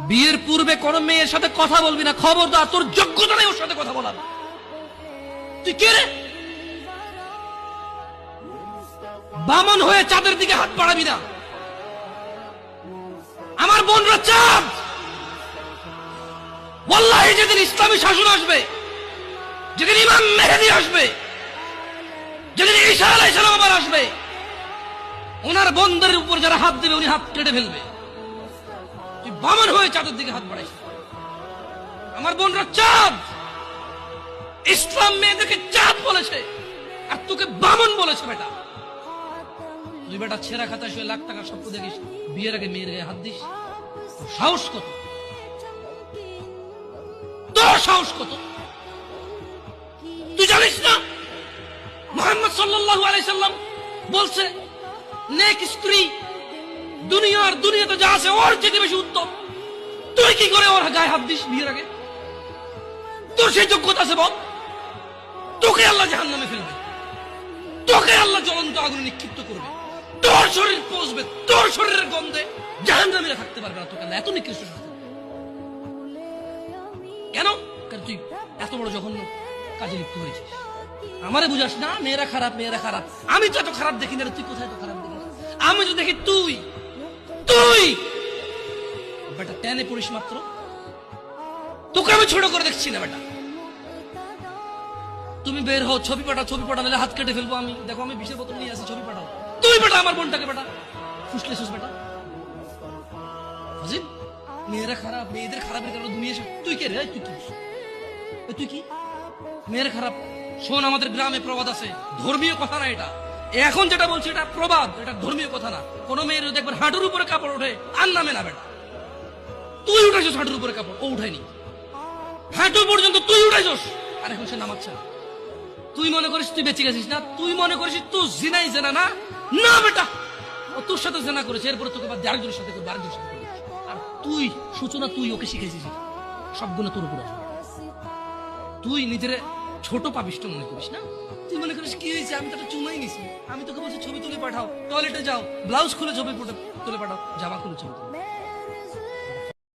বিয়ের পূর্বে কোন মেয়ের সাথে কথা বলবি না, খবরদার, তোর যোগ্যতা নেই ওর সাথে কথা বলার। তুই কে রে? বামন হয়ে চাঁদের দিকে হাত বাড়াবি না। আমার বোনরা চাঁদ। ওয়াল্লাহি যেদিন ইসলামী শাসন আসবে, যেদিন ইমাম মেহেদী আসবে, যেদিন ঈসা আলাইহিস সালাম আবার আসবে, ওনার বোনদের উপর যারা হাত দেবে উনি হাত কেটে ফেলবে। তুই বামন হয়ে চাঁদের দিকে হাত বাড়াইস। আমার বোনরা চাঁদ। ইসলাম মেয়েদেরকে চাঁদ বলেছে আর তোকে বামন বলেছে। বেটা তুই বেটা ছেঁড়া খাতা শুয়ে লাখ টাকার স্বপ্ন দেখিস, বিয়ের আগে মেয়ের গায়ে হাত দিস। তোর সাহস কত? তোর সাহস কত? তুই জানিস না মুহাম্মদ সাল্লাল্লাহু আলাইহি সাল্লাম বলছে নেক স্ত্রী দুনিয়াতে যা আছে ওর চেয়ে বেশি উত্তম। তুই কি করে ওর গায়ে হাত দিস বিয়ের আগে? তোর সেই যোগ্যতা আছে বল? তোকে আল্লাহ জাহান্নামে ফেলবে, তোকে আল্লাহ জ্বলন্ত আগুনে নিক্ষিপ্ত করবে, তোর শরীর পচবে, তোর শরীরের গন্ধে জাহান্নামীরা থাকতে পারবে না। তোকে আল্লাহ এত নিকৃষ্ট শাস্তি। কেন? কারণ তুই এত বড় জঘন্য কাজে লিপ্ত হয়েছিস। আমারে বুঝাস না মেয়েরা খারাপ, মেয়েরা খারাপ। আমি তো এত খারাপ দেখি না। তুই কোথায় তো খারাপ দেখিস? আমি তো দেখি তুই বেটা টেনে পড়িস মাত্র। তোকে আমি ছোট করে দেখছি না বেটা। তুমি বের হও, ছবি পাঠাও নাহলে হাত কেটে ফেলবো আমি। দেখো আমি বিষের বোতল নিয়ে আসি, ছবি পাঠাও। তুই বেটা আমার বোনটাকে বেটা ফুসলেছিস বেটা। হাজির মেয়েরা খারাপ, মেয়েদের খারাপের কারণে দুনিয়া। তুই কে রে? তুই কি মেয়েরা খারাপ? শোন, আমাদের গ্রামে প্রবাদ আছে, ধর্মীয় কথা না এটা। এখন যেটা বলছি এটা প্রবাদ, এটা ধর্মীয় কথা না। কোন মেয়ের দেখবেন হাঁটুর উপরে কাপড় ওঠে আর নামে না বেটা। তুই উঠাইছিস হাঁটুর উপরে কাপড়, ও উঠায়নি। হাঁটু পর্যন্ত তুই উঠাইছিস আর এখন সে নামাচ্ছে না। তুই মনে করিস তুই বেঁচে গেছিস না? তুই মনে করিস তুই জিনাই জেনা না? না বেটা, ও তোর সাথে জেনা করেছে, এরপরে তোকে বাদ আরেকজনের সাথে করবে, আরেকজনের সাথে করবে। আর তুই সূচনা তুই ওকে শিখেছিস, সবগুলো তোর উপরে। তুই নিজের ছোট পাপিষ্ট মনে করিস না? তুই মনে করিস কি হয়েছে, আমি তো একটা চুমাই নিছি। আমি তোকে বলছি ছবি তুলে পাঠাও, টয়লেটে যাও, ব্লাউজ খুলে ছবি তুলে পাঠাও, জামা খুলে ছবি তুলে